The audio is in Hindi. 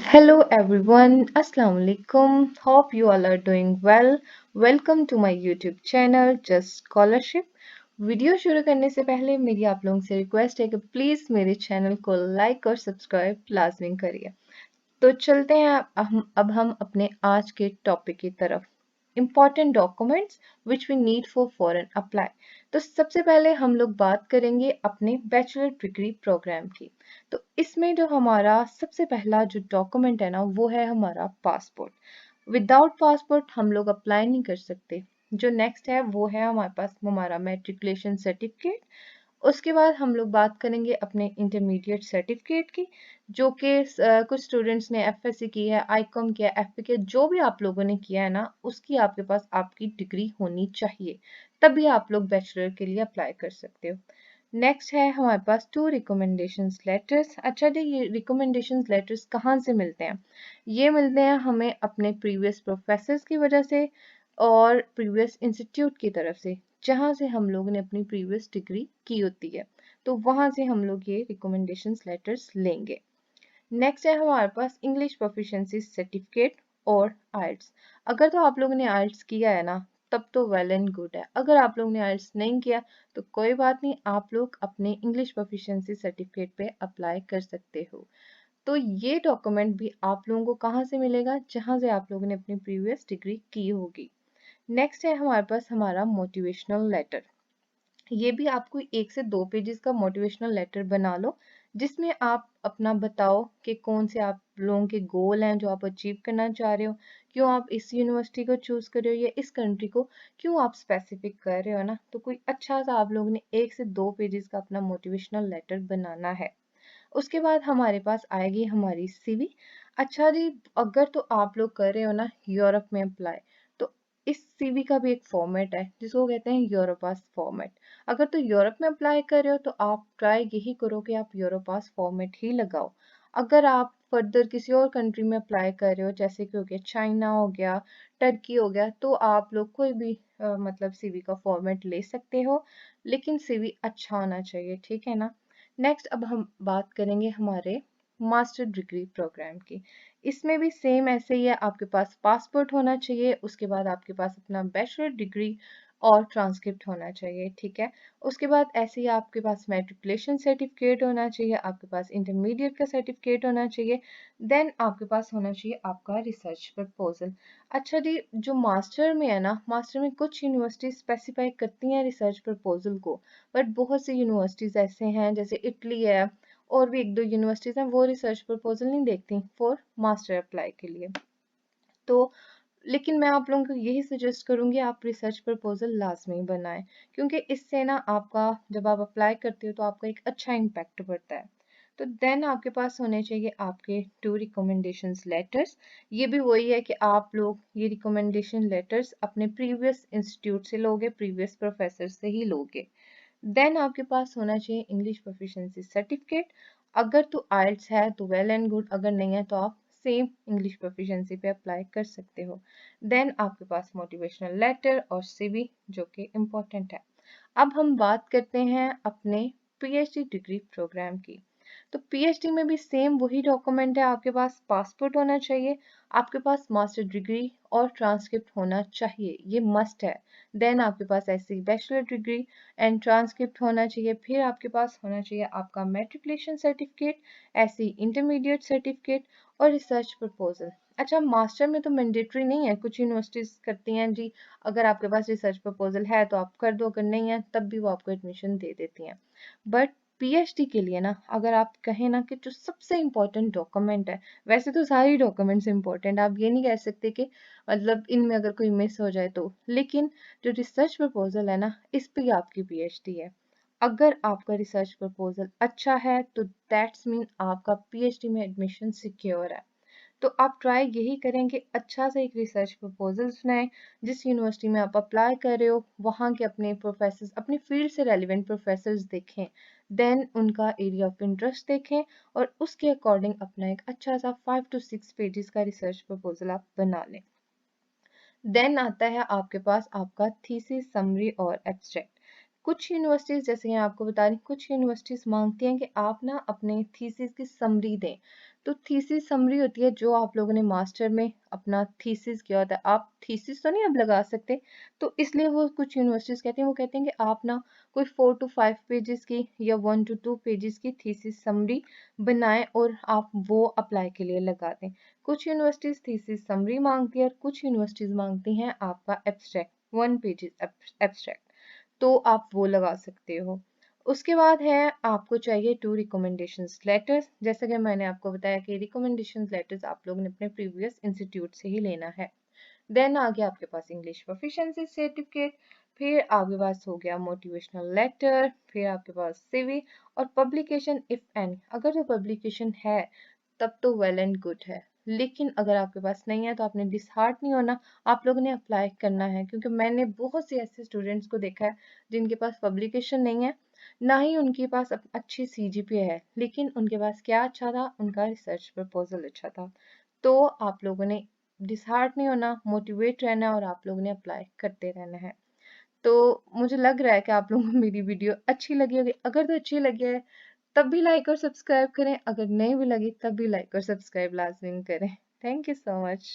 Hello everyone, Assalamu alaikum. Hope you all are doing well. Welcome to my YouTube channel Just Scholarship. Video शुरू करने से पहले मेरी आप लोगों से रिक्वेस्ट है कि प्लीज़ मेरे चैनल को लाइक और सब्सक्राइब लाजमी करिए। तो चलते हैं अब हम अपने आज के टॉपिक की तरफ। Important documents which we need for foreign apply। तो सबसे पहले हम लोग बात करेंगे अपने बैचलर डिग्री प्रोग्राम की। तो इसमें जो हमारा सबसे पहला जो डॉक्यूमेंट है ना वो है हमारा पासपोर्ट। विदाउट पासपोर्ट हम लोग अप्लाई नहीं कर सकते। जो नेक्स्ट है वो है हमारे पास हमारा मैट्रिकुलेशन सर्टिफिकेट। उसके बाद हम लोग बात करेंगे अपने इंटरमीडिएट सर्टिफिकेट की, जो कि कुछ स्टूडेंट्स ने एफएससी की है, आईकॉम किया, एफपीके, जो भी आप लोगों ने किया है ना उसकी आपके पास आपकी डिग्री होनी चाहिए, तभी आप लोग बैचलर के लिए अप्लाई कर सकते हो। नेक्स्ट है हमारे पास 2 रिकमेंडेशंस लेटर्स। अच्छा जी, ये रिकमेंडेशंस लेटर्स कहाँ से मिलते हैं? ये मिलते हैं हमें अपने प्रीवियस प्रोफेसर्स की वजह से और प्रीवियस इंस्टीट्यूट की तरफ से, जहाँ से हम लोगों ने अपनी प्रीवियस डिग्री की होती है, तो वहाँ से हम लोग ये रिकमेंडेशंस लेटर्स लेंगे। नेक्स्ट है हमारे पास इंग्लिश प्रोफिशिएंसी सर्टिफिकेट और आइल्स। अगर तो आप लोगों ने आइल्स किया है ना तब तो वेल एंड गुड है। अगर आप लोगों ने आइल्स नहीं किया तो कोई बात नहीं, आप लोग अपने इंग्लिश प्रोफिशिएंसी सर्टिफिकेट पे अप्लाई कर सकते हो। तो ये डॉक्यूमेंट भी आप लोगों को कहाँ से मिलेगा? जहाँ से आप लोगों ने अपनी प्रीवियस डिग्री की होगी। नेक्स्ट है हमारे पास हमारा मोटिवेशनल लेटर। ये भी आपको 1 से 2 पेजेस का मोटिवेशनल लेटर बना लो, जिसमें आप अपना बताओ कि कौन से आप लोगों के गोल हैं जो आप अचीव करना चाह रहे हो, क्यों आप इस यूनिवर्सिटी को चूज कर रहे हो या इस कंट्री को, क्यों आप स्पेसिफिक कर रहे हो ना। तो कोई अच्छा सा आप लोगों ने 1 से 2 पेजेस का अपना मोटिवेशनल लेटर बनाना है। उसके बाद हमारे पास आएगी हमारी सीवी। अच्छा जी, अगर तो आप लोग कर रहे हो ना यूरोप में अप्लाई, तो इस सीवी का भी एक फॉर्मेट है जिसको कहते हैं यूरोपास फॉर्मेट। अगर तो यूरोप में अप्लाई कर रहे हो तो आप ट्राई यही करो कि आप यूरोपास फॉर्मेट ही लगाओ। अगर आप फर्दर किसी और कंट्री में अप्लाई कर रहे हो, जैसे कि हो गया चाइना, हो गया टर्की, हो गया, तो आप लोग कोई भी मतलब सीवी का फॉर्मेट ले सकते हो, लेकिन सीवी अच्छा होना चाहिए, ठीक है ना। नेक्स्ट अब हम बात करेंगे हमारे मास्टर डिग्री प्रोग्राम की। इसमें भी सेम ऐसे ही है, आपके पास पासपोर्ट होना चाहिए, उसके बाद आपके पास अपना बैचलर डिग्री और ट्रांसक्रिप्ट होना चाहिए, ठीक है। उसके बाद ऐसे ही आपके पास मैट्रिकुलेशन सर्टिफिकेट होना चाहिए, आपके पास इंटरमीडिएट का सर्टिफिकेट होना चाहिए, देन आपके पास होना चाहिए आपका रिसर्च प्रपोजल। अच्छा जी, जो मास्टर में है ना, मास्टर में कुछ यूनिवर्सिटी स्पेसिफाई करती हैं रिसर्च प्रपोजल को, बट बहुत सी यूनिवर्सिटीज ऐसे हैं जैसे इटली है और भी 1 2 यूनिवर्सिटीज हैं, वो रिसर्च प्रपोजल नहीं देखती फॉर मास्टर अप्लाई के लिए। तो लेकिन मैं आप लोगों को यही सजेस्ट करूंगी आप रिसर्च प्रपोजल लाजमी बनाएं, क्योंकि इससे ना आपका जब आप अप्लाई करते हो तो आपका एक अच्छा इम्पैक्ट पड़ता है। तो देन आपके पास होने चाहिए आपके 2 रिकमेंडेशंस लेटर्स। ये भी वही है कि आप लोग ये रिकमेंडेशन लेटर्स अपने प्रीवियस इंस्टीट्यूट से लोगे, प्रीवियस प्रोफेसर से ही लोगे। देन आपके पास होना चाहिए इंग्लिश प्रोफिशिएंसी सर्टिफिकेट। अगर तो आइल्स है तो वेल एंड गुड, अगर नहीं है तो आप सेम इंग्लिश प्रोफिशिएंसी पे अप्लाई कर सकते हो। देन आपके पास मोटिवेशनल लेटर और सीवी, जो कि इम्पोर्टेंट है। अब हम बात करते हैं अपने पीएचडी डिग्री प्रोग्राम की। तो पीएचडी में भी सेम वही डॉक्यूमेंट है, आपके पास पासपोर्ट होना चाहिए, आपके पास मास्टर डिग्री और ट्रांसक्रिप्ट होना चाहिए, ये मस्ट है। देन आपके पास ऐसी बैचलर डिग्री एंड ट्रांसक्रिप्ट होना चाहिए, फिर आपके पास होना चाहिए आपका मैट्रिकुलेशन सर्टिफिकेट, ऐसी इंटरमीडिएट सर्टिफिकेट और रिसर्च प्रपोजल। अच्छा, मास्टर में तो मैंडेटरी नहीं है, कुछ यूनिवर्सिटीज करती हैं जी, अगर आपके पास रिसर्च प्रपोजल है तो आप कर दो, अगर नहीं है तब भी वो आपको एडमिशन दे देती हैं। बट पीएचडी के लिए ना, अगर आप कहें ना कि जो सबसे इम्पोर्टेंट डॉक्यूमेंट है, वैसे तो सारी डॉक्यूमेंट्स इम्पोर्टेंट, आप ये नहीं कह सकते कि मतलब इनमें अगर कोई मिस हो जाए तो, लेकिन जो रिसर्च प्रपोजल है ना, इस पे ही आपकी पीएचडी है। अगर आपका रिसर्च प्रपोजल अच्छा है तो दैट्स मीन आपका पीएचडी में एडमिशन सिक्योर है। तो आप ट्राई यही करें कि अच्छा सा एक रिसर्च प्रपोजल बनाएं, जिस यूनिवर्सिटी में आप अप्लाई कर रहे हो वहाँ के अपने प्रोफेसर्स, अपनी फील्ड से रेलिवेंट प्रोफेसर्स देखें, देन उनका एरिया ऑफ इंटरेस्ट देखें और उसके अकॉर्डिंग अपना एक अच्छा सा 5 to 6 पेजेस का रिसर्च प्रपोजल आप बना लें। देन आता है आपके पास आपका थीसिस समरी और एब्स्ट्रैक्ट। कुछ यूनिवर्सिटीज़ जैसे मैं आपको बता रही हूँ, कुछ यूनिवर्सिटीज़ माँगती हैं कि आप ना अपने थीसिस की समरी दें। तो थीसिस समरी होती है जो आप लोगों ने मास्टर में अपना थीसिस किया होता है। आप थीसिस तो नहीं अब लगा सकते, तो इसलिए वो कुछ यूनिवर्सिटीज़ कहती हैं, वो कहते हैं कि आप ना कोई 4 टू 5 पेजेज़ की या 1 टू 2 पेजेज़ की थीसिस समरी बनाएँ और आप वो अप्लाई के लिए लगा दें। कुछ यूनिवर्सिटीज़ थीसिस समरी माँगती है और कुछ यूनिवर्सिटीज़ माँगती हैं आपका एब्स्ट्रैक्ट, 1 पेजेज़ एब्स्ट्रैक्ट। तो आप वो लगा सकते हो। उसके बाद है आपको चाहिए 2 रिकमेंडेशंस लेटर्स। जैसा कि मैंने आपको बताया कि रिकमेंडेशंस लेटर्स आप लोगों ने अपने प्रीवियस इंस्टीट्यूट से ही लेना है। देन आ गया आपके पास इंग्लिश प्रोफिशिएंसी सर्टिफिकेट, फिर आपके पास हो गया मोटिवेशनल लेटर, फिर आपके पास सीवी और पब्लिकेशन इफ एनी। अगर जो पब्लिकेशन है तब तो वेल एंड गुड है। लेकिन अगर आपके पास नहीं है तो आपने डिसहार्ट नहीं होना, आप लोगों ने अप्लाई करना है, क्योंकि मैंने बहुत से ऐसे स्टूडेंट्स को देखा है जिनके पास पब्लिकेशन नहीं है, ना ही उनके पास अच्छी सीजीपीए है, लेकिन उनके पास क्या अच्छा था, उनका रिसर्च प्रपोजल अच्छा था। तो आप लोगों ने डिसहार्ट नहीं होना, मोटिवेट रहना है और आप लोगों ने अप्लाई करते रहना है। तो मुझे लग रहा है कि आप लोगों को मेरी वीडियो अच्छी लगी होगी। अगर तो अच्छी लगी है तब भी लाइक और सब्सक्राइब करें, अगर नहीं भी लगी तब भी लाइक और सब्सक्राइब लाज़मी करें। Thank you so much.